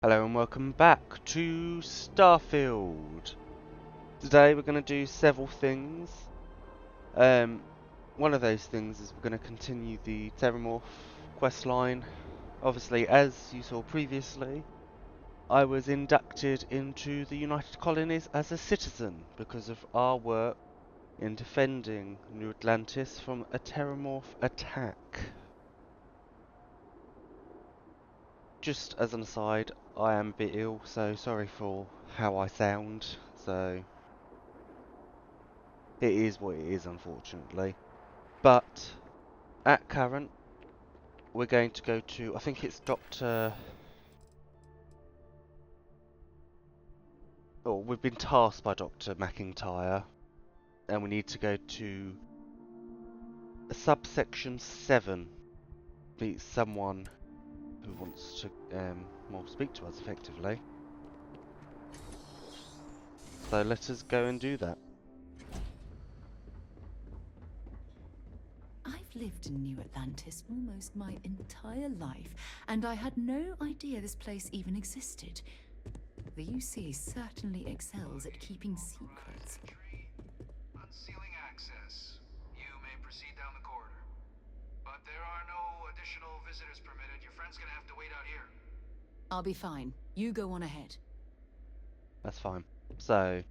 Hello and welcome back to Starfield. Today we're going to do several things. One of those things is we're going to continue the Terramorph questline. Obviously, as you saw previously, I was inducted into the United Colonies as a citizen because of our work in defending New Atlantis from a Terramorph attack. Just as an aside, I am a bit ill, so sorry for how I sound. So it is what it is, unfortunately. But at current, we're going to go to, I think it's Dr. Oh, we've been tasked by Dr. McIntyre, and we need to go to Subsection 7. Meet someone who wants to, well, speak to us effectively. So let us go and do that. I've lived in New Atlantis almost my entire life, and I had no idea this place even existed. The UC certainly excels at keeping secrets. Unsealing access. You may proceed down the corridor. But there are no additional visitors permitted. Your friend's gonna have to wait out here. I'll be fine. You go on ahead. That's fine. So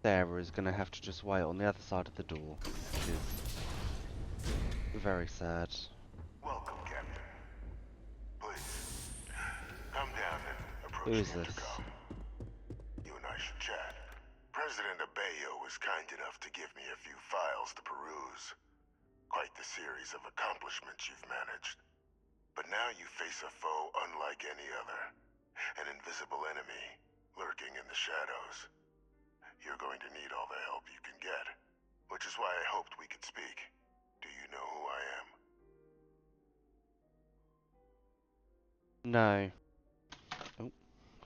Sarah is going to have to just wait on the other side of the door, which is very sad. Welcome, Captain. Please, come down and approach Who is the this? intercom. You and I should chat. President Abeyo was kind enough to give me a few files to peruse. Quite the series of accomplishments you've managed. But now you face a foe unlike any other. An invisible enemy, lurking in the shadows. You're going to need all the help you can get, which is why I hoped we could speak. Do you know who I am? No. Oh,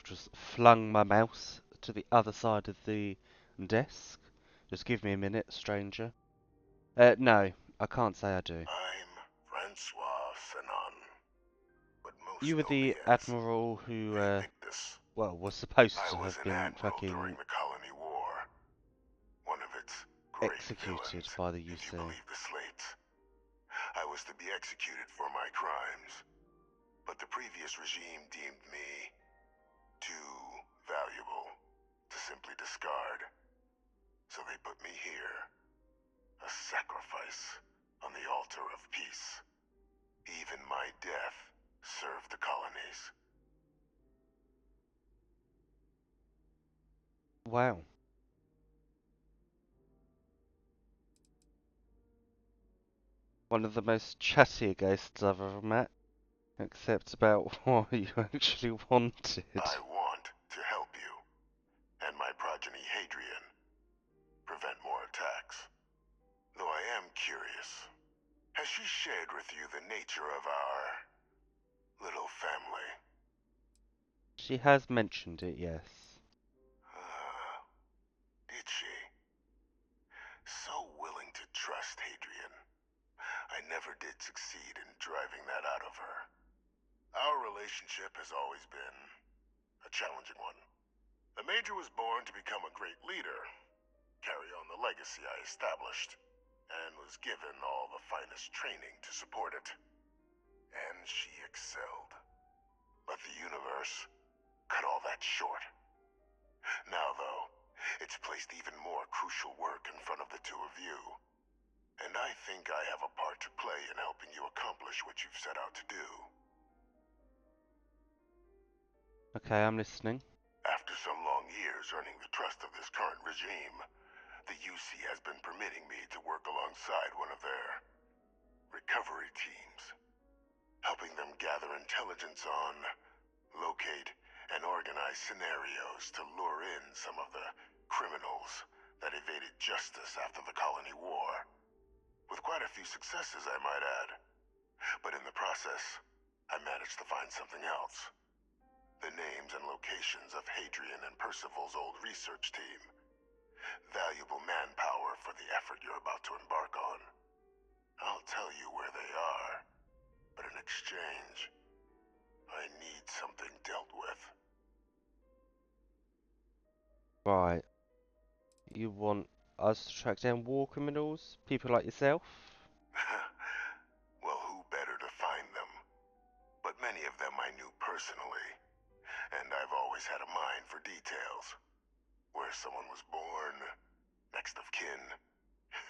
just flung my mouse to the other side of the desk. Just give me a minute, stranger. No, I can't say I do. I'm Francois Sanon. But most You were know me the as admiral who, Invictus. well, was supposed I to was have an been admiral fucking during the Colony War. One of its great executed villains, by the if you UC. believe the slates. I was to be executed for my crimes. But the previous regime deemed me too valuable to simply discard. So they put me here. A sacrifice on the altar of peace. Even my death served the colonies. Wow. One of the most chatty ghosts I've ever met. Except about what you actually wanted. I want to help you, and my progeny Hadrian, prevent more attacks. Though I am curious, has she shared with you the nature of our little family? She has mentioned it, yes. Did she? So willing to trust Hadrian. I never did succeed in driving that out of her. Our relationship has always been a challenging one. The Major was born to become a great leader, carry on the legacy I established, and was given all the finest training to support it. And she excelled. But the universe cut all that short. Now, though, it's placed even more crucial work in front of the two of you. And I think I have a part to play in helping you accomplish what you've set out to do. Okay, I'm listening. After some long years earning the trust of this current regime, the UC has been permitting me to work alongside one of their recovery teams, helping them gather intelligence on, locate, and organize scenarios to lure in some of the criminals that evaded justice after the Colony War. With quite a few successes, I might add. But in the process, I managed to find something else. The names and locations of Hadrian and Percival's old research team. Valuable manpower for the effort you're about to embark on. I'll tell you where they are, but in exchange, I need something dealt with. Right. You want us to track down war criminals? People like yourself? Well, who better to find them? But many of them I knew personally, and I've always had a mind for details. Where someone was born, next of kin.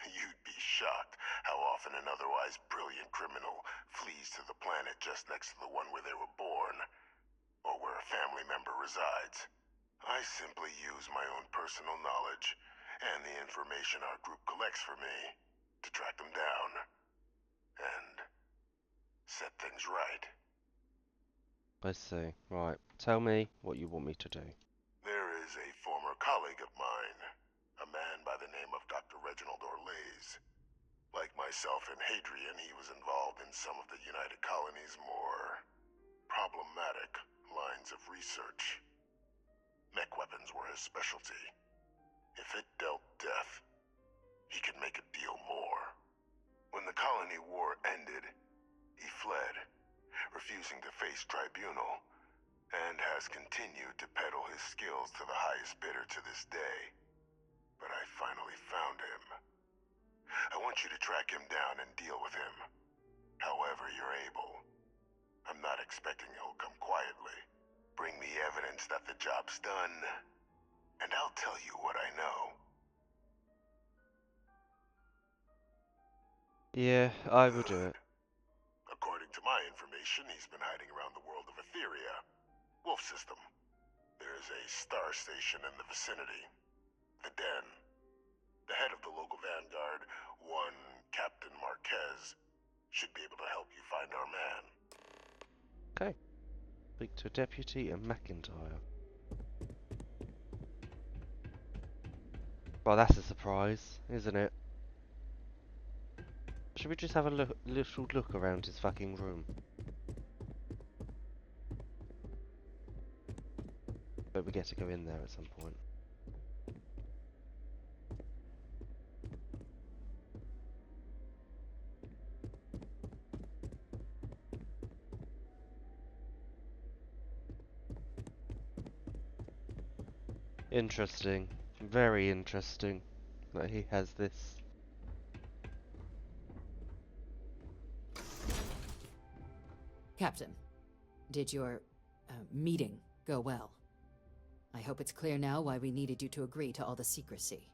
You'd be shocked how often an otherwise brilliant criminal flees to the planet just next to the one where they were born, or where a family member resides. I simply use my own personal knowledge and the information our group collects for me to track them down and set things right. I see. Right. Tell me what you want me to do. There is a former colleague of mine, a man by the name of Dr. Reginald Orlase. Like myself and Hadrian, he was involved in some of the United Colony's more problematic lines of research. Mech weapons were his specialty. If it dealt death, he could make a deal more. When the colony war ended, he fled, refusing to face tribunal, and has continued to peddle his skills to the highest bidder to this day. But I finally found him. I want you to track him down and deal with him, however you're able. I'm not expecting he'll come quietly. Bring me evidence that the job's done, and I'll tell you what I know. Yeah, I will do it. According to my information, he's been hiding around the world of Etheria. Wolf system. There's a star station in the vicinity. The Den. The head of the local vanguard, one Captain Marquez, should be able to help you find our man. Okay. Speak to Deputy and McIntyre. Well, that's a surprise, isn't it? Should we just have a little look around his fucking room? But we get to go in there at some point. Interesting. Very interesting that he has this. Captain, did your meeting go well? I hope it's clear now why we needed you to agree to all the secrecy.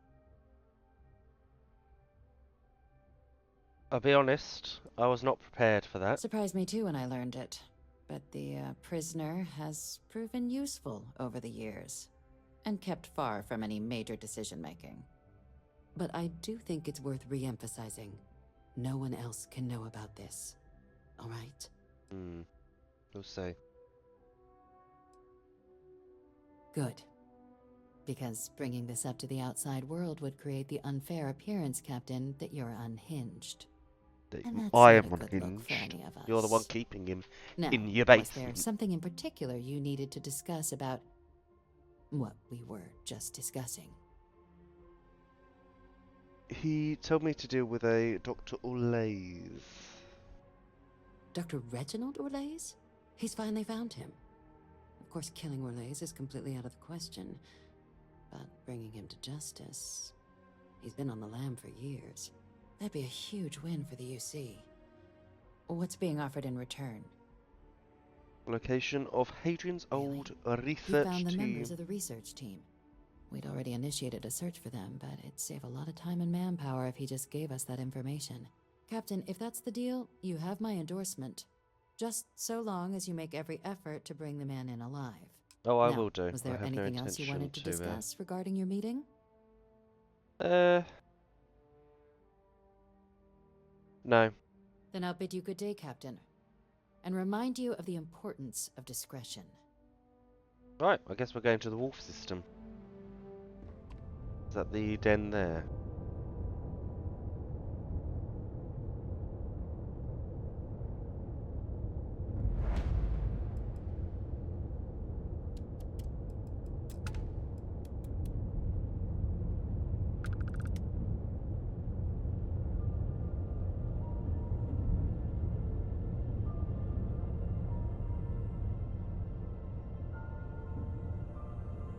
I'll be honest, I was not prepared for that. Surprised me too when I learned it. But the prisoner has proven useful over the years, and kept far from any major decision-making. But I do think it's worth re-emphasizing. No one else can know about this. All right? We'll see. Good. Because bringing this up to the outside world would create the unfair appearance, Captain, that you're unhinged. And that's I not am a good look for unhinged. any of us. You're the one keeping him Now, in your was there basement. something in particular you needed to discuss about what we were just discussing? He told me to deal with a Dr. Orlase. Dr. Reginald Orlase? He's finally found him. Of course, killing Orlase is completely out of the question, but bringing him to justice... He's been on the lam for years. That'd be a huge win for the UC. What's being offered in return? Location of Hadrian's old He research found the team. members of the research team. We'd already initiated a search for them, but it'd save a lot of time and manpower if he just gave us that information. Captain, if that's the deal, you have my endorsement. Just so long as you make every effort to bring the man in alive. Oh, I Now, will do. Was I there have no anything else you intention wanted to to, discuss regarding your meeting? No. Then I'll bid you good day, Captain, and remind you of the importance of discretion. Right, I guess we're going to the wolf system. Is that the den there?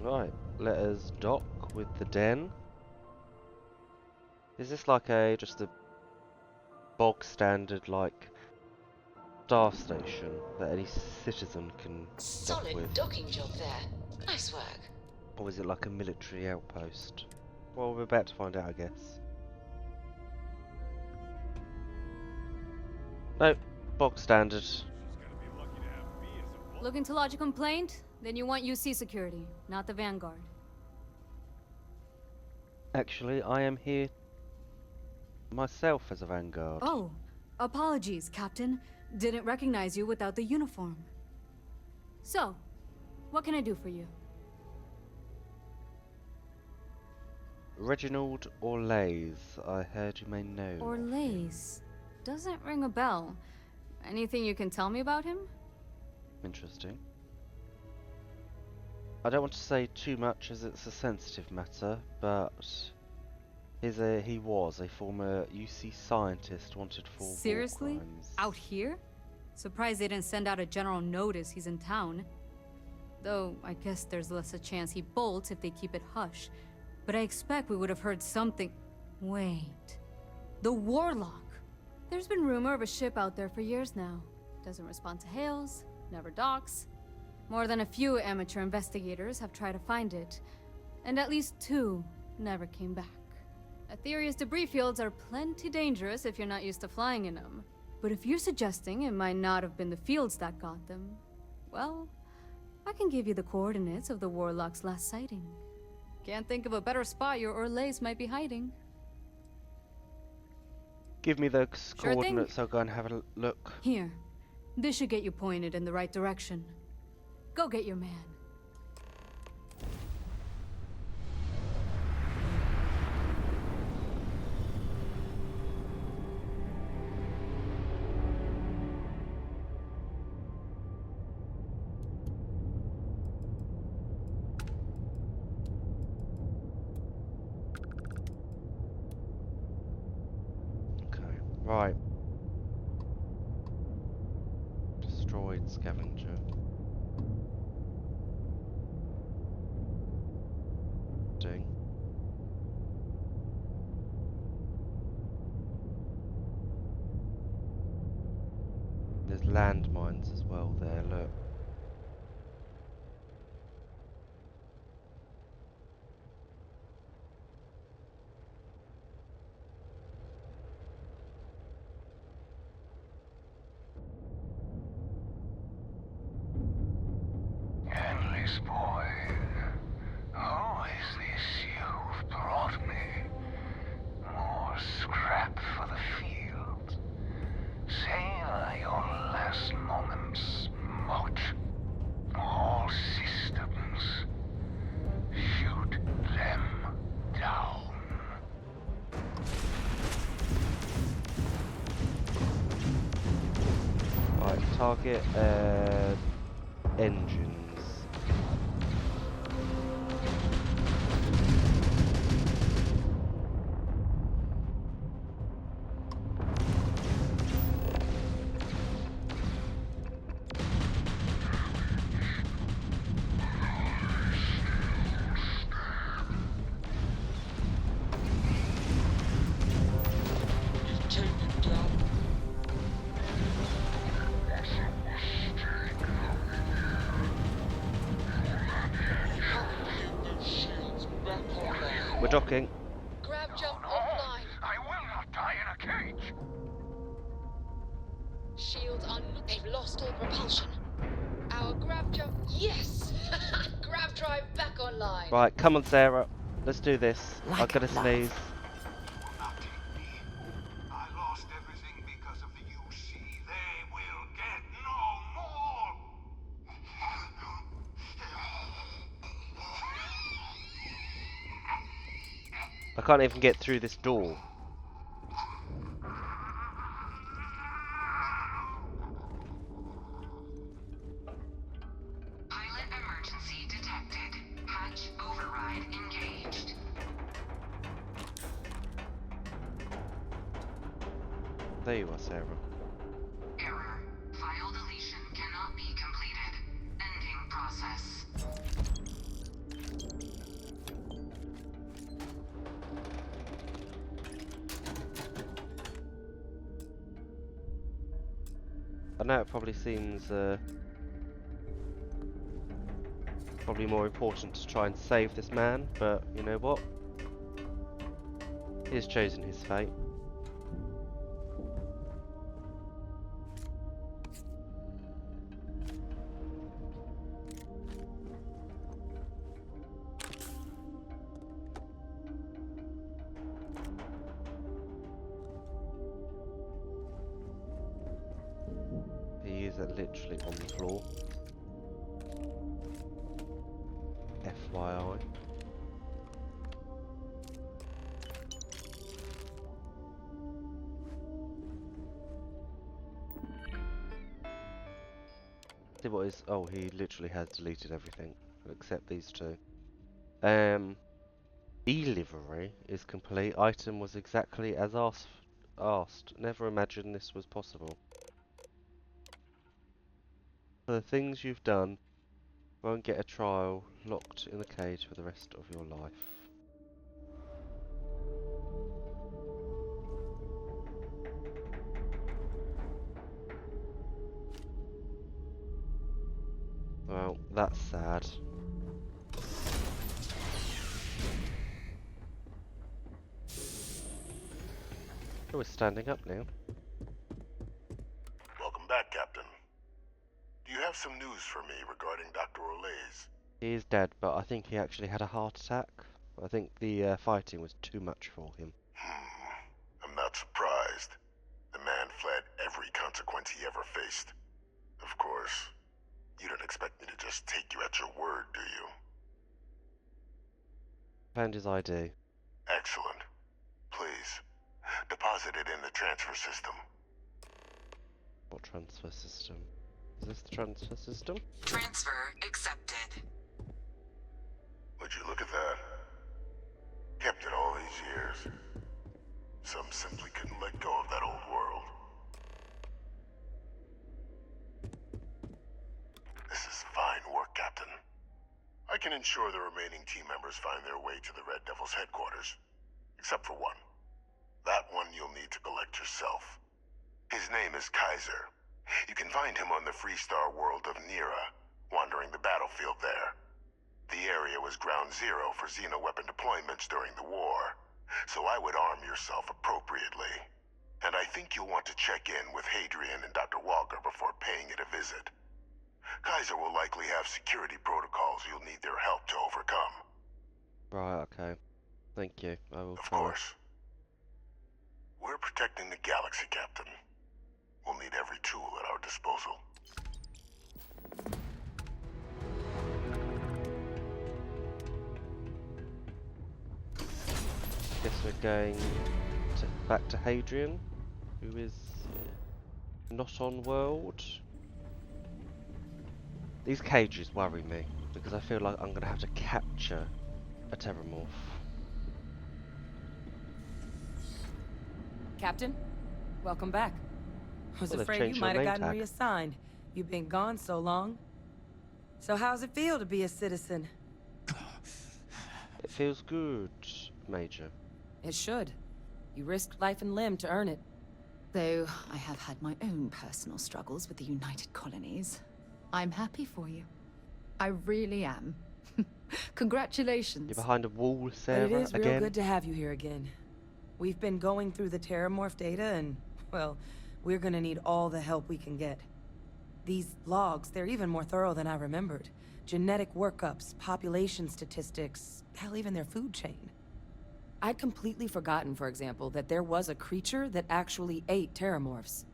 Right, let us dock with the den. Is this like just a bog standard like star station that any citizen can dock Solid with? docking job there. Nice work. Or is it like a military outpost? Well, we're about to find out, I guess. Nope, bog standard. Looking to lodge a complaint? Then you want UC security, not the Vanguard. Actually, I am here myself as a Vanguard. Oh, apologies, Captain. Didn't recognize you without the uniform. So, what can I do for you? Reginald Orlase. I heard you may know. Orlase. Doesn't ring a bell. Anything you can tell me about him? Interesting. I don't want to say too much as it's a sensitive matter, but he was a former UC scientist wanted for Seriously? war crimes. Out here? Surprised they didn't send out a general notice he's in town. Though, I guess there's less a chance he bolts if they keep it hush. But I expect we would have heard something. Wait. The Warlock! There's been rumor of a ship out there for years now. Doesn't respond to hails, never docks. More than a few amateur investigators have tried to find it, and at least 2 never came back. Aetherius debris fields are plenty dangerous if you're not used to flying in them. But if you're suggesting it might not have been the fields that got them, well, I can give you the coordinates of the Warlock's last sighting. Can't think of a better spot your Orlase might be hiding. Give me those Sure thing. coordinates, I'll go and have a look. Here, this should get you pointed in the right direction. Go get your man. Okay, right. Destroyed scavenger. Ding. There's landmines as well there, look. Endless boy, who is this you've brought me? More scrap for the field. Savor your last moments, Moat. All systems. Shoot them down. Right, target engines. We're docking. Grab jump offline. I will not die in a cage. Shields on. They've lost all propulsion. Our grab jump. Yes! Grab drive back online. Right, come on, Sarah. Let's do this. Like I've got to love. sneeze. Not take me. I lost everything because of the UC. They will get no more. I can't even get through this door. Pilot emergency detected. Hatch override engaged. There you are, Sarah. Error. File deletion cannot be completed. Ending process. I know it probably seems probably more important to try and save this man, but you know what? He has chosen his fate. He is literally on the floor. FYI. See what is? Oh, he literally has deleted everything except these two. E-livery is complete. Item was exactly as asked. Never imagined this was possible. For the things you've done, won't get a trial, locked in the cage for the rest of your life. Well, that's sad. Oh, we're standing up now. Welcome back, Captain. Do you have some news for me regarding Dr. Orlase? He is dead, but I think he actually had a heart attack. I think the fighting was too much for him. I'm not surprised. The man fled every consequence he ever faced. Of course, you don't expect me to just take you at your word, do you? Found his ID. Excellent. Please, deposit it in the transfer system. What transfer system? Is this the transfer system? Transfer accepted. Would you look at that? Kept it all these years. Some simply couldn't let go of that old world. This is fine work, Captain. I can ensure the remaining team members find their way to the Red Devil's headquarters. Except for one. That one you'll need to collect yourself. His name is Kaiser. You can find him on the Freestar world of Niira, wandering the battlefield there. The area was ground zero for xeno-weapon deployments during the war, so I would arm yourself appropriately. And I think you'll want to check in with Hadrian and Dr. Walker before paying it a visit. Kaiser will likely have security protocols you'll need their help to overcome. Right, okay. Thank you. I will Of try. course. We're protecting the galaxy, Captain. We'll need every tool at our disposal. Guess we're going back to Hadrian, who is not on world. These cages worry me, because I feel like I'm going to have to capture a Terramorph. Captain, welcome back. Was Well, they've afraid changed you your might have name gotten tag. reassigned. You've been gone so long. So how's it feel to be a citizen? It feels good, Major. It should. You risked life and limb to earn it. Though I have had my own personal struggles with the United Colonies, I'm happy for you. I really am. Congratulations. You're behind a wall, But Sarah, it is real again. good to have you here again. We've been going through the Terramorph data and, well, we're gonna need all the help we can get. These logs, they're even more thorough than I remembered. Genetic workups, population statistics, hell, even their food chain. I'd completely forgotten, for example, that there was a creature that actually ate Terramorphs.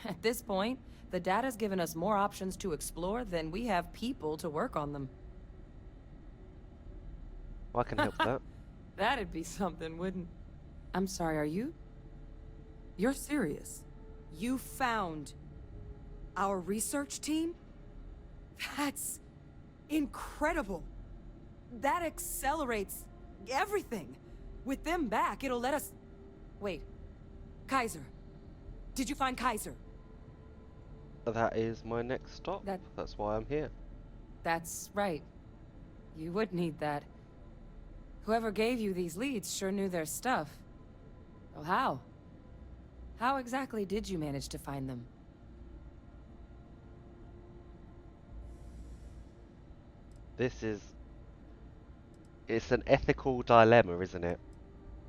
At this point, the data's given us more options to explore than we have people to work on them. I can help that. That'd be something, wouldn't... I'm sorry, are you... You're serious? You found... our research team? That's... incredible. That accelerates... everything. With them back, it'll let us... Wait. Kaiser. Did you find Kaiser? That is my next stop. That- That's why I'm here. That's right. You would need that. Whoever gave you these leads sure knew their stuff. Well, how? How exactly did you manage to find them? It's an ethical dilemma, isn't it?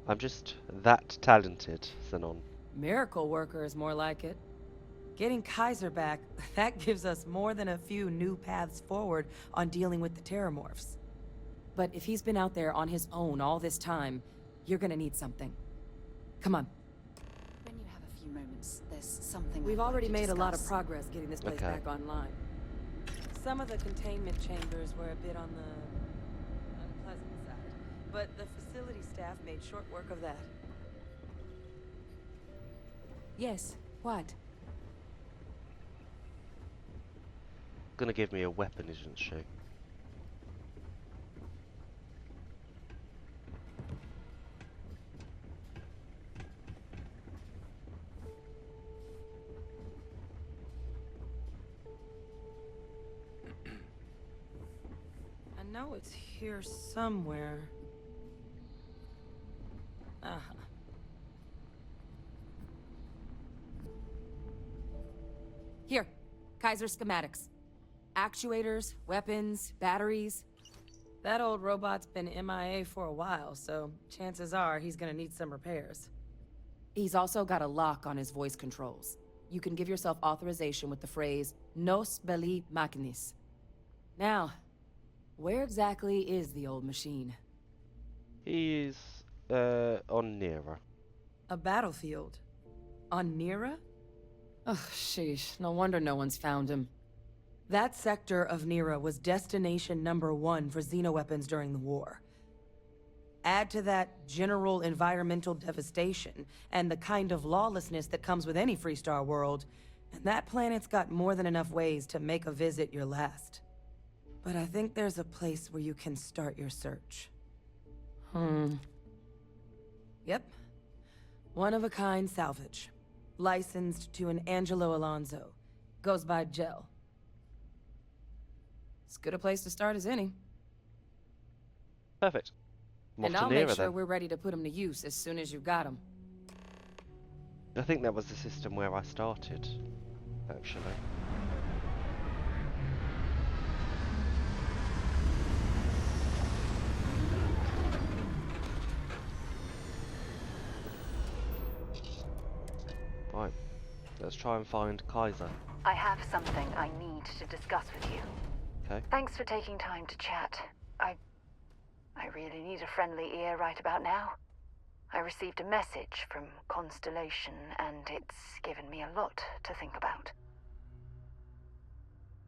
I'm just that talented, Zenon. Miracle worker is more like it. Getting Kaiser back, that gives us more than a few new paths forward on dealing with the Terramorphs. But if he's been out there on his own all this time, you're gonna need something. Come on. When you have a few moments, there's something We've I'd like already to made a lot of discuss. progress getting this place Okay. back online. Some of the containment chambers were a bit on the unpleasant side, but the facility staff made short work of that. Yes, what? Gonna give me a weapon, isn't she? I know it's here somewhere. Uh-huh. Here, Kaiser schematics. Actuators, weapons, batteries. That old robot's been MIA for a while, so chances are he's gonna need some repairs. He's also got a lock on his voice controls. You can give yourself authorization with the phrase, Nos belli machinis. Now, where exactly is the old machine? He is on Niira. A battlefield. On Niira? Ugh, sheesh. No wonder no one's found him. That sector of Niira was destination #1 for xenoweapons during the war. Add to that general environmental devastation and the kind of lawlessness that comes with any Freestar world, and that planet's got more than enough ways to make a visit your last. But I think there's a place where you can start your search. Yep. One-of-a-kind salvage. Licensed to an Angelo Alonso. Goes by Gel. As good a place to start as any. Perfect. I'm And off to I'll make Niira sure then. we're ready to put them to use as soon as you've got them. I think that was the system where I started, actually. Right, let's try and find Kaiser. I have something I need to discuss with you. Okay. Thanks for taking time to chat. I really need a friendly ear right about now. I received a message from Constellation, and it's given me a lot to think about.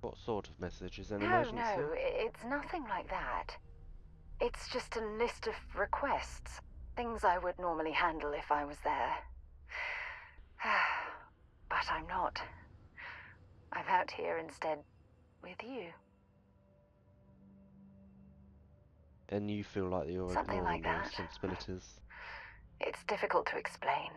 What sort of message? Is it an No, emergency? it's nothing like that. It's just a list of requests. Things I would normally handle if I was there. But I'm not. I'm out here instead with you. And you feel like you're Something ignoring like your that. responsibilities? It's difficult to explain.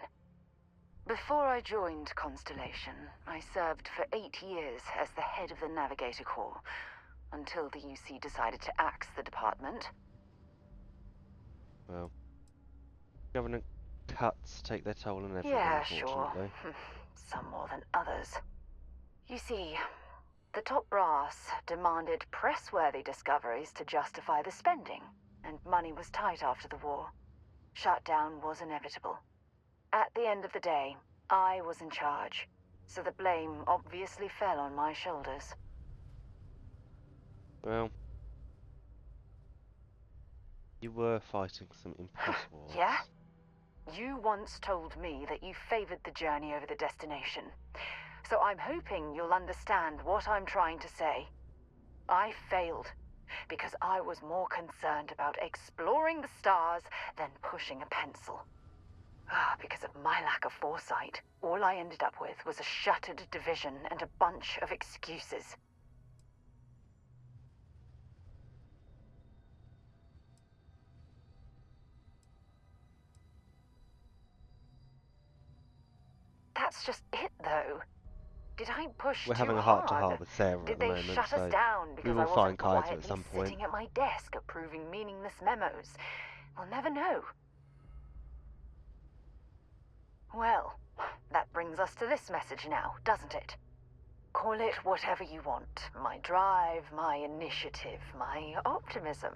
Before I joined Constellation, I served for 8 years as the head of the Navigator Corps, until the UC decided to axe the department. Well, government cuts take their toll on everyone, Yeah, sure. unfortunately. Some more than others. You see, the top brass demanded press-worthy discoveries to justify the spending, and money was tight after the war. Shutdown was inevitable. At the end of the day, I was in charge, so the blame obviously fell on my shoulders. Well, you were fighting some impossible odds. Yeah? You once told me that you favored the journey over the destination. So I'm hoping you'll understand what I'm trying to say. I failed because I was more concerned about exploring the stars than pushing a pencil. Because of my lack of foresight, all I ended up with was a shuttered division and a bunch of excuses. That's just it, though. Did I push We're too having a hard? heart-to-heart with Sarah Did at the they moment, shut so us down we because will I find wasn't Kaiser quietly at some point. sitting at my desk approving meaningless memos? We'll never know. Well, that brings us to this message now, doesn't it? Call it whatever you want. My drive, my initiative, my optimism.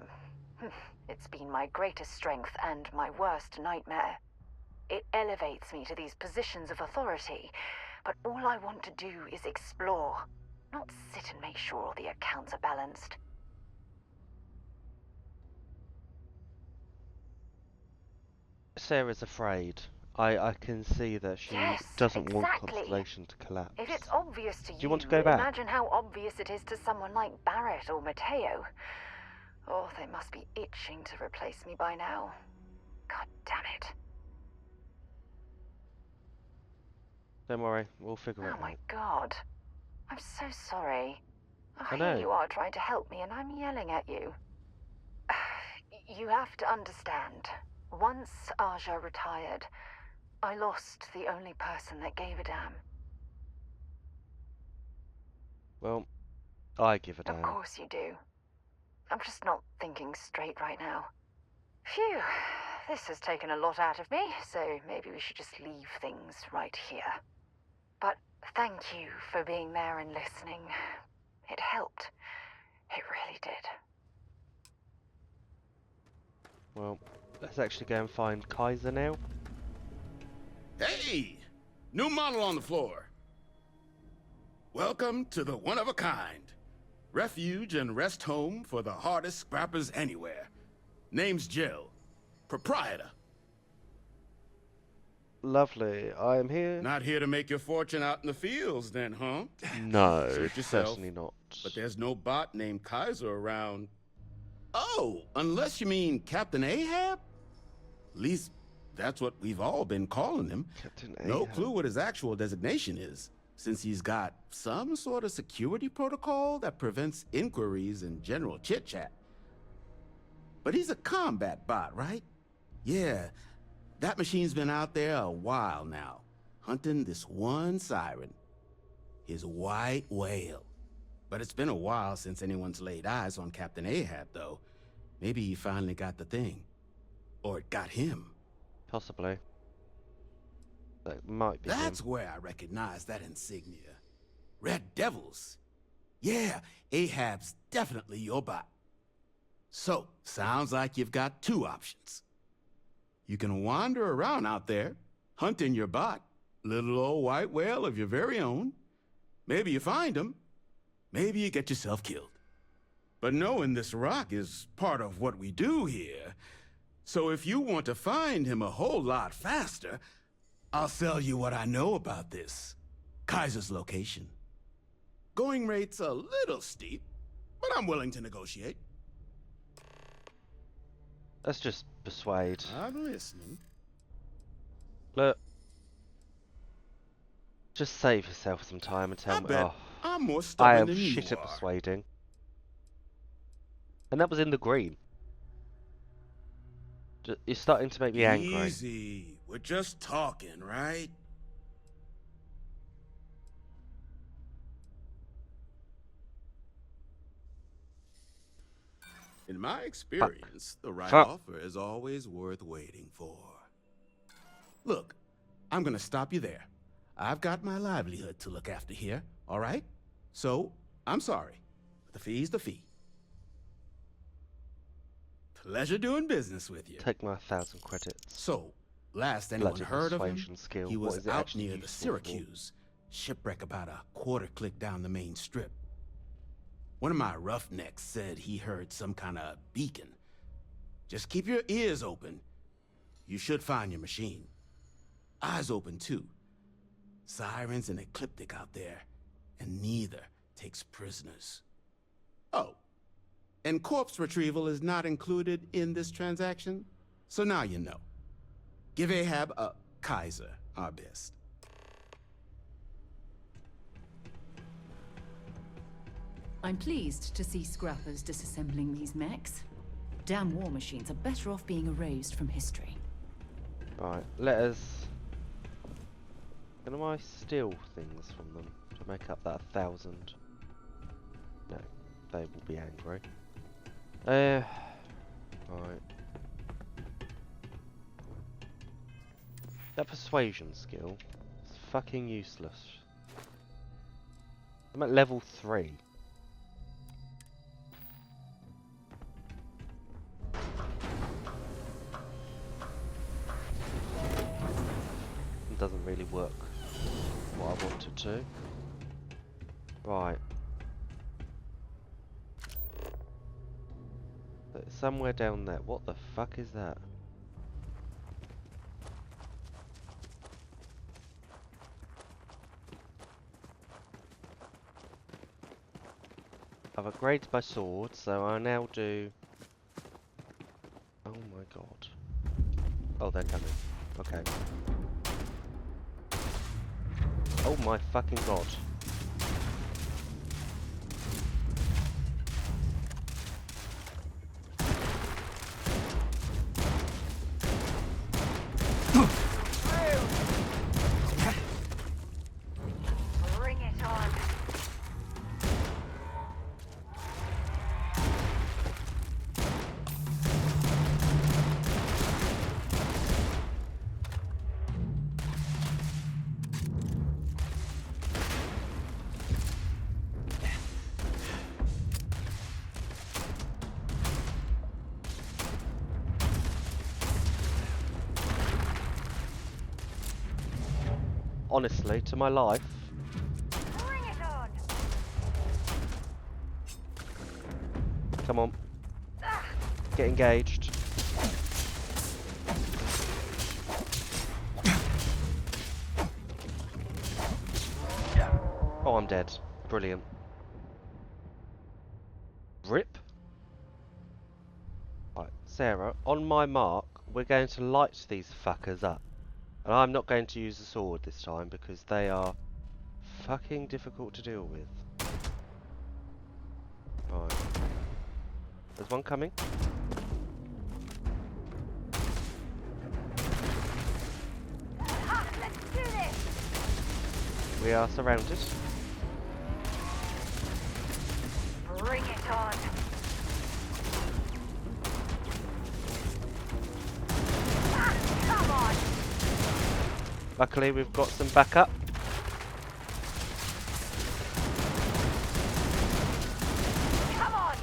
It's been my greatest strength and my worst nightmare. It elevates me to these positions of authority, but all I want to do is explore, not sit and make sure all the accounts are balanced. Sarah's afraid. I can see that she Yes, doesn't want exactly. Constellation to collapse. If it's obvious to Do you want to go back? imagine how obvious it is to someone like Barrett or Mateo. Oh, they must be itching to replace me by now. God damn it. Don't worry, we'll figure it Oh my out. god. I'm so sorry. Oh, I know. Here you are trying to help me and I'm yelling at you. You have to understand. Once Aja retired, I lost the only person that gave a damn. Well, I give a damn. Of course you do. I'm just not thinking straight right now. Phew, this has taken a lot out of me, so maybe we should just leave things right here. But thank you for being there and listening. It helped. It really did. Well, let's actually go and find Kaiser now. Hey! New model on the floor. Welcome to the one-of-a-kind. Refuge and rest home for the hardest scrappers anywhere. Name's Jill. Proprietor. Lovely, I am here. Not here to make your fortune out in the fields then, huh? No, Suit yourself. certainly not. But there's no bot named Kaiser around. Oh, unless you mean Captain Ahab? At least that's what we've all been calling him. Captain No Ahab. clue what his actual designation is, since he's got some sort of security protocol that prevents inquiries and general chit-chat. But he's a combat bot, right? Yeah, that machine's been out there a while now, hunting this one siren, his white whale. But it's been a while since anyone's laid eyes on Captain Ahab, though. Maybe he finally got the thing. Or it got him. Possibly. That might be That's him. where I recognize that insignia. Red Devils. Yeah, Ahab's definitely your bot. So, sounds like you've got two options. You can wander around out there, hunting your bot, little old white whale of your very own. Maybe you find him. Maybe you get yourself killed. But knowing this rock is part of what we do here. So if you want to find him a whole lot faster, I'll sell you what I know about this. Kaiser's location. Going rate's a little steep, but I'm willing to negotiate. Let's just persuade. I'm listening. Look. Just save yourself some time and tell I me. bet Oh, I'm more I stubborn am than you shit at are. persuading. And that was in the green. You're starting to make me angry. Easy. We're just talking, right? In my experience, the right Fuck. offer is always worth waiting for. Look, I'm gonna stop you there. I've got my livelihood to look after here, all right? So, I'm sorry. The fee's the fee. Pleasure doing business with you. Take my 1,000 credits. So, last anyone Bloody heard of him, persuasion skill. he What was is it out actually near the useful for? Syracuse, shipwreck about a quarter click down the main strip. One of my roughnecks said he heard some kind of beacon. Just keep your ears open. You should find your machine. Eyes open too. Sirens and Ecliptic out there, and neither takes prisoners. Oh, and corpse retrieval is not included in this transaction, so now you know. Give Ahab a Kaiser our best. I'm pleased to see scrappers disassembling these mechs. Damn war machines are better off being erased from history. Right, let Can I steal things from them to make up that 1,000? No, they will be angry. Right. That persuasion skill is fucking useless. I'm at level 3. It doesn't really work what I wanted to. Right. It's somewhere down there. What the fuck is that? I've upgraded my sword, so I now do... Oh my god. Oh, they're coming. Okay. Oh my fucking god. Bring it on. Honestly, to my life. Bring it on. Come on. Get engaged. Oh, I'm dead. Brilliant. Rip. Right, Sarah, on my mark, we're going to light these fuckers up. And I'm not going to use the sword this time because they are fucking difficult to deal with. Right. There's one coming. Let's do this. We are surrounded. Bring it on. Come on. Luckily, we've got some backup. Come on.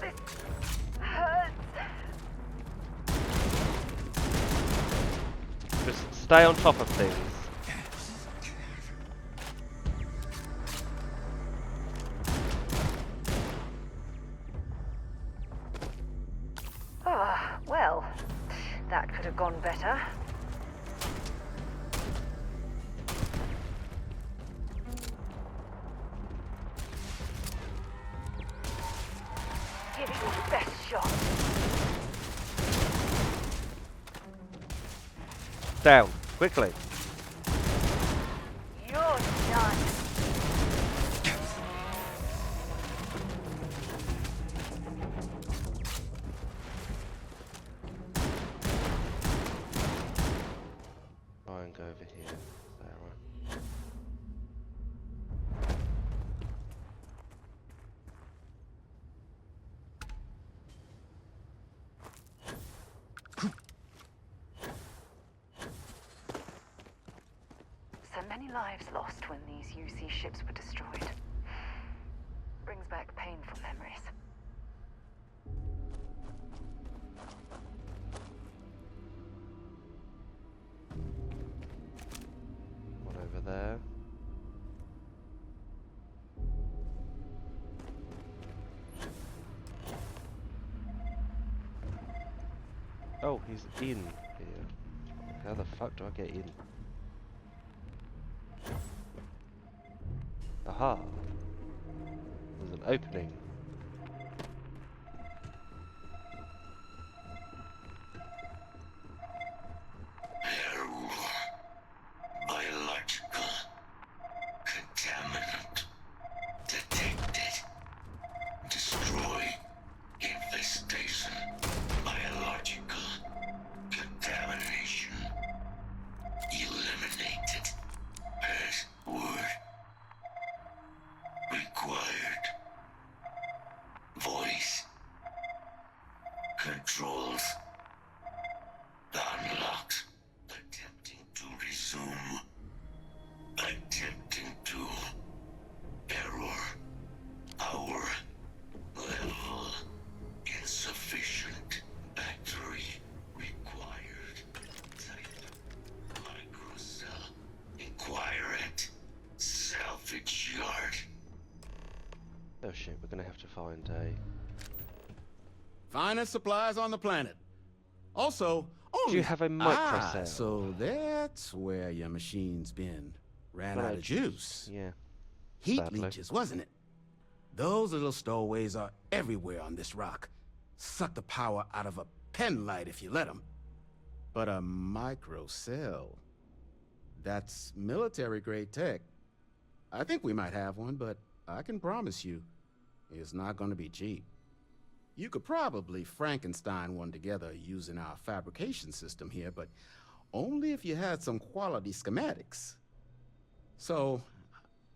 This hurts. Just stay on top of things. Well, that could have gone better. Give it your best shot. Down, quickly. You're done. Try and go over here, Sarah. So many lives lost when these UC ships were destroyed. Brings back painful memories. One over there. Oh, he's in here. How the fuck do I get in? Aha! There's an opening. Biological contaminant detected. Destroy infestation. Biological contamination. find a... Finest supplies on the planet. Also, Do you have a microcell? So that's where your machine's been. Ran out of juice. Yeah. Heat Sadly. leeches, wasn't it? Those little stowaways are everywhere on this rock. Suck the power out of a pen light if you let them. But a microcell, that's military-grade tech. I think we might have one, but I can promise you, it's not going to be cheap. You could probably Frankenstein one together using our fabrication system here, but only if you had some quality schematics. So,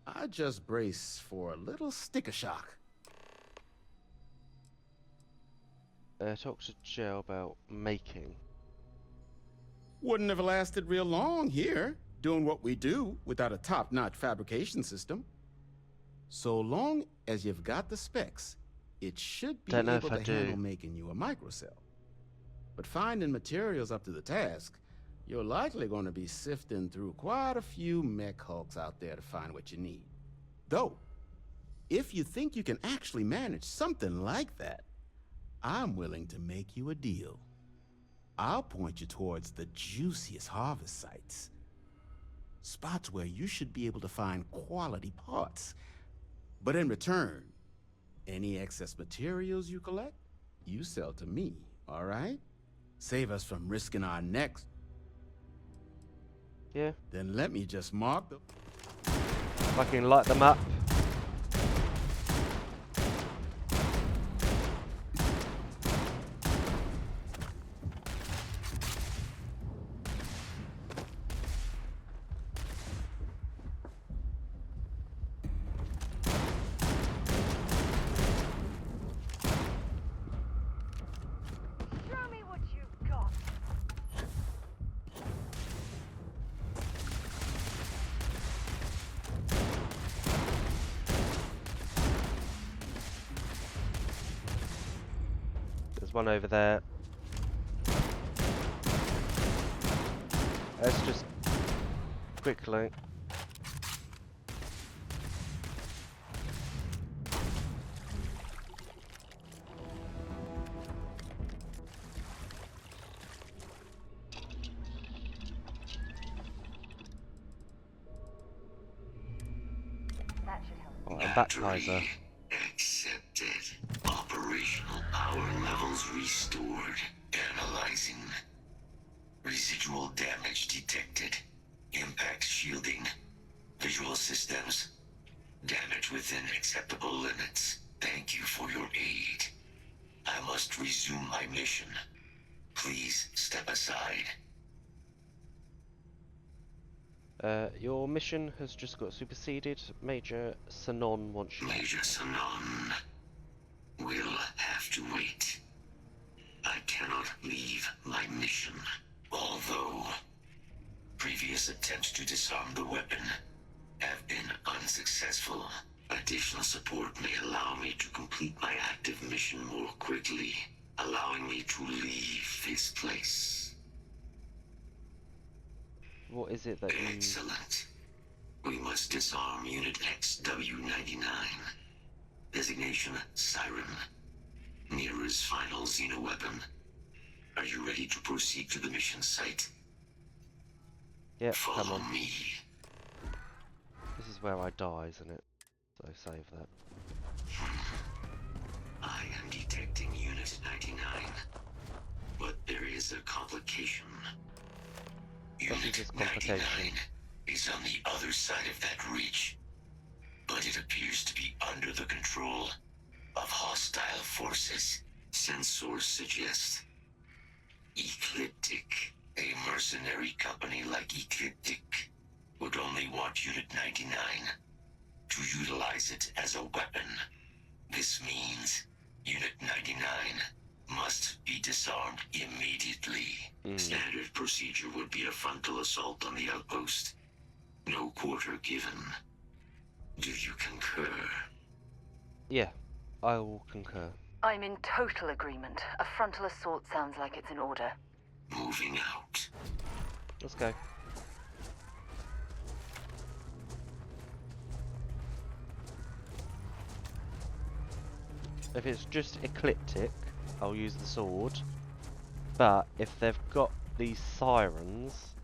I just brace for a little sticker shock. Talk to Joe about making. Wouldn't have lasted real long here, doing what we do without a top-notch fabrication system. So long as you've got the specs, it should be able to handle making you a microcell. But finding materials up to the task, you're likely going to be sifting through quite a few mech hulks out there to find what you need. Though, if you think you can actually manage something like that, I'm willing to make you a deal. I'll point you towards the juiciest harvest sites. Spots where you should be able to find quality parts. But in return, any excess materials you collect, you sell to me, all right? Save us from risking our necks. Yeah. Then let me just mark the... Fucking light them up. One over there. Let's just quickly. That should help. Oh, I'm back, Kaiser. Accepted. Operational power levels restored. Analyzing. Residual damage detected. Impact shielding. Visual systems. Damage within acceptable limits. Thank you for your aid. I must resume my mission. Please step aside. Your mission has just got superseded. Major Sanon wants you. Major Sanon will have to wait. I cannot leave my mission. Although previous attempts to disarm the weapon have been unsuccessful, additional support may allow me to complete my active mission more quickly, allowing me to leave this place. What is it that you... Excellent. We must disarm Unit XW-99. Designation Siren. Niira's final xenoweapon. Are you ready to proceed to the mission site? Yep, Follow come on. me. This is where I die, isn't it? So save that. I am detecting Unit 99. But there is a complication. What is Unit this 99 complication? is on the other side of that reach. But it appears to be under the control of hostile forces. Sensors suggest Ecliptic, a mercenary company like Ecliptic, would only want Unit 99 to utilize it as a weapon. This means Unit 99 must be disarmed immediately. Standard procedure would be a frontal assault on the outpost. No quarter given. Do you concur? Yeah, I will concur. I'm in total agreement. A frontal assault sounds like it's in order. Moving out. Let's go. If it's just Ecliptic, I'll use the sword. But if they've got these sirens,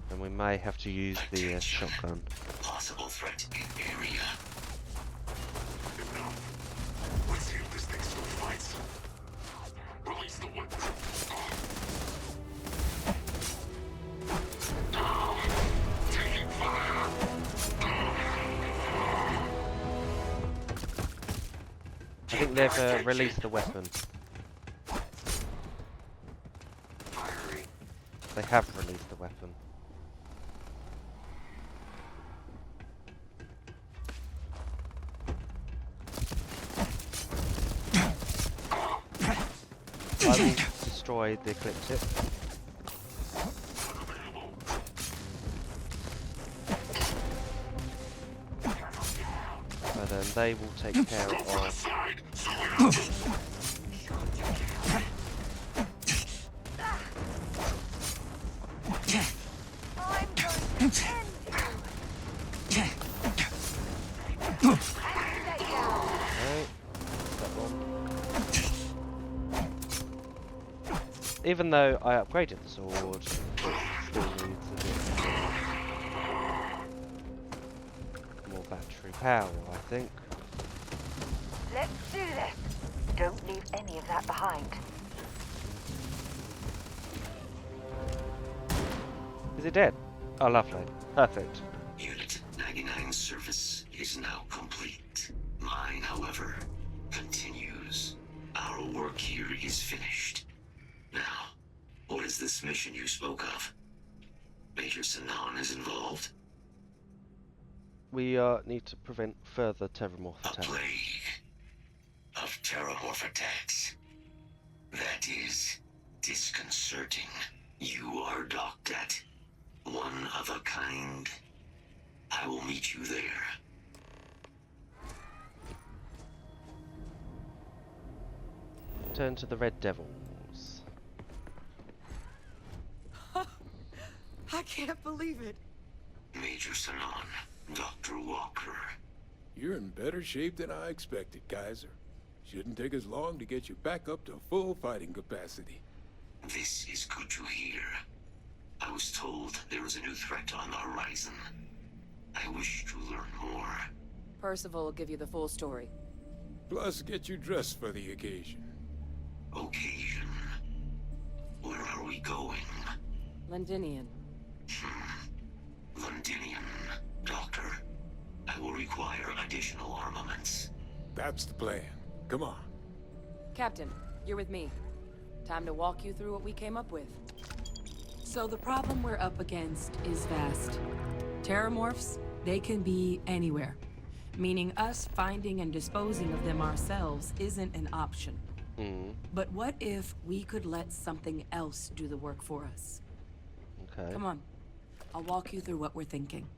then we may have to use the shotgun. Possible threat in area. Let's see if this thing still fights. Release the weapon. Taking fire. I think they've released the weapon. They have released the weapon. I will destroy the Ecliptic. And then they will take care of... Even though I upgraded the sword, it still needs a bit more battery power, I think. Let's do this. Don't leave any of that behind. Is it dead? Oh, lovely. Perfect. Unit 99's service is now complete. Mine, however, continues. Our work here is finished. Now, what is this mission you spoke of? Major Sinan is involved? We need to prevent further Terramorph attacks. A plague of Terramorph attacks. That is disconcerting. You are docked at one of a kind. I will meet you there. Turn to the Red Devils. I can't believe it. Major Sinan, Dr. Walker. You're in better shape than I expected, Kaiser. Shouldn't take us long to get you back up to full fighting capacity. This is good to hear. I was told there was a new threat on the horizon. I wish to learn more. Percival will give you the full story. Plus, get you dressed for the occasion. Occasion? Where are we going? Londinion. Londinion, Doctor. I will require additional armaments. That's the plan. Come on. Captain, you're with me. Time to walk you through what we came up with. So the problem we're up against is vast. Terramorphs, they can be anywhere. Meaning us finding and disposing of them ourselves isn't an option. But what if we could let something else do the work for us? Okay. Come on. I'll walk you through what we're thinking.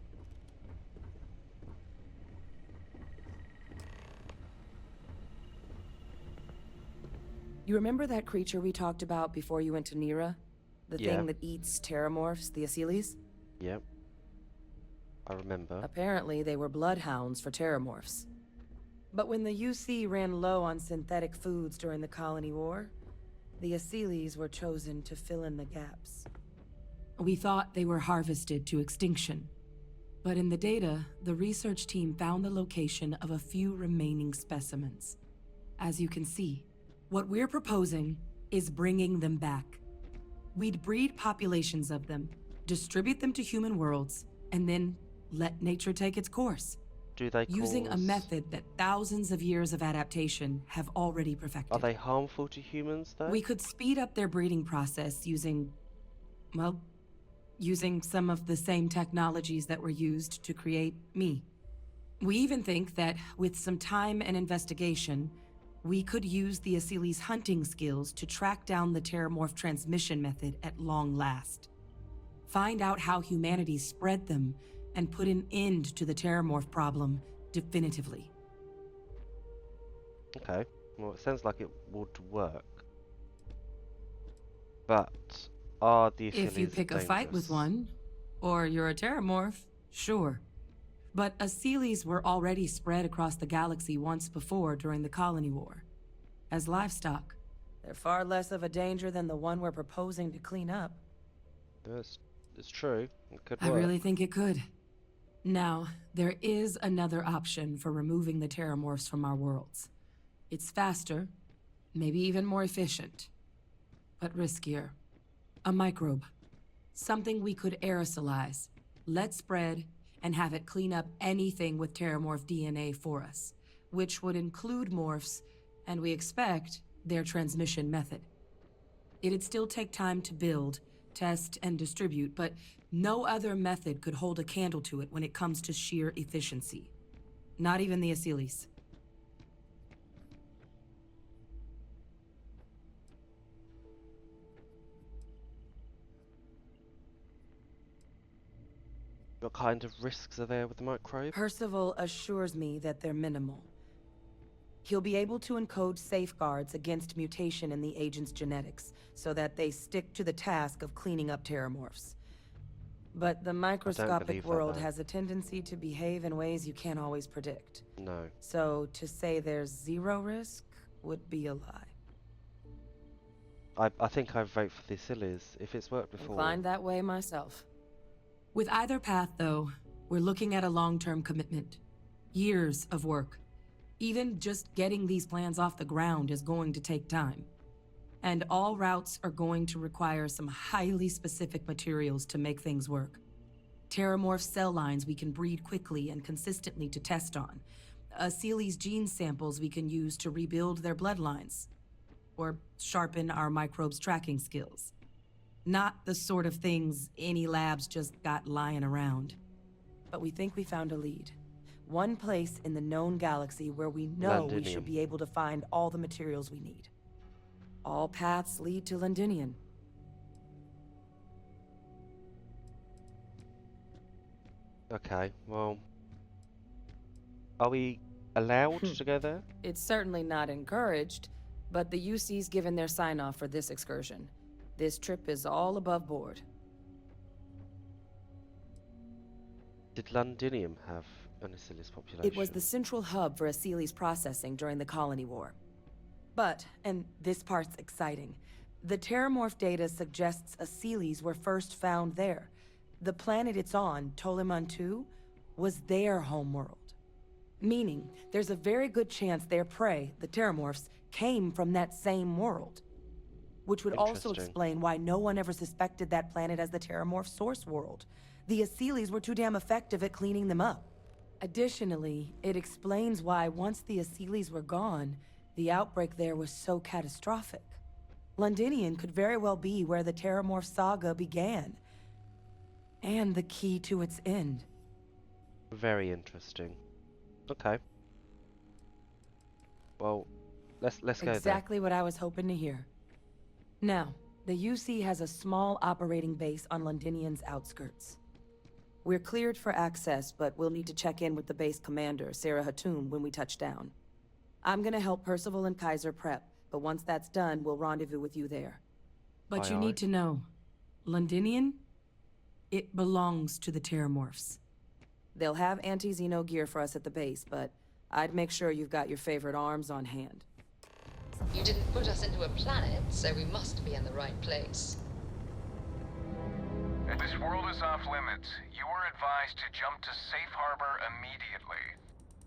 You remember that creature we talked about before you went to Niira? The thing that eats terramorphs, the Asyles? Yep. I remember. Apparently, they were bloodhounds for terramorphs. But when the UC ran low on synthetic foods during the Colony War, the Asyles were chosen to fill in the gaps. We thought they were harvested to extinction. But in the data, the research team found the location of a few remaining specimens. As you can see, what we're proposing is bringing them back. We'd breed populations of them, distribute them to human worlds, and then let nature take its course. Do they using a method that thousands of years of adaptation have already perfected. Are they harmful to humans, though? We could speed up their breeding process using... well, using some of the same technologies that were used to create me. We even think that, with some time and investigation, we could use the Asyles' hunting skills to track down the Terramorph transmission method at long last. Find out how humanity spread them, and put an end to the Terramorph problem definitively. Okay, well it sounds like it would work. But are the Asyles If you pick dangerous? a fight with one, or you're a Terramorph, sure. But Asyles were already spread across the galaxy once before during the Colony War. as livestock. They're far less of a danger than the one we're proposing to clean up. It's true. It could I work. really think it could. Now, there is another option for removing the terramorphs from our worlds. It's faster, maybe even more efficient, but riskier. A microbe. Something we could aerosolize, let spread, and have it clean up anything with terramorph DNA for us, which would include morphs, and we expect their transmission method. It'd still take time to build, test, and distribute, but no other method could hold a candle to it when it comes to sheer efficiency. Not even the Asylees. What kind of risks are there with the microbe? Percival assures me that they're minimal. He'll be able to encode safeguards against mutation in the agent's genetics, so that they stick to the task of cleaning up terramorphs. But the microscopic world has a tendency to behave in ways you can't always predict. No. So to say there's zero risk would be a lie. I think I vote for the Asylees, if it's worked before. Inclined that way myself. With either path, though, we're looking at a long-term commitment. Years of work. Even just getting these plans off the ground is going to take time. And all routes are going to require some highly specific materials to make things work. Terramorph cell lines we can breed quickly and consistently to test on. Asylees gene samples we can use to rebuild their bloodlines. Or sharpen our microbes' tracking skills. Not the sort of things any labs just got lying around. But we think we found a lead. One place in the known galaxy where we know we should be able to find all the materials we need. All paths lead to Londinion. Okay, well... Are we allowed to go there? It's certainly not encouraged, but the UC's given their sign-off for this excursion. This trip is all above board. Did Londinium have an Asylees population? It was the central hub for Asylees processing during the Colony War. But, and this part's exciting, the terramorph data suggests Asylees were first found there. The planet it's on, Toliman II, was their homeworld. Meaning, there's a very good chance their prey, the terramorphs, came from that same world. Which would also explain why no one ever suspected that planet as the terramorph source world. The Asylees were too damn effective at cleaning them up. Additionally, it explains why once the Asylees were gone, the outbreak there was so catastrophic. Londinion could very well be where the terramorph saga began. And the key to its end. Very interesting. Okay. Well, let's go there. Exactly what I was hoping to hear. Now, the UC has a small operating base on Londinion's outskirts. We're cleared for access, but we'll need to check in with the base commander, Sarah Hatum, when we touch down. I'm gonna help Percival and Kaiser prep, but once that's done, we'll rendezvous with you there. But you need to know, Londinion, it belongs to the terramorphs. They'll have anti-Xeno gear for us at the base, but I'd make sure you've got your favorite arms on hand. You didn't put us into a planet, so we must be in the right place. This world is off limits. You were advised to jump to safe harbor immediately.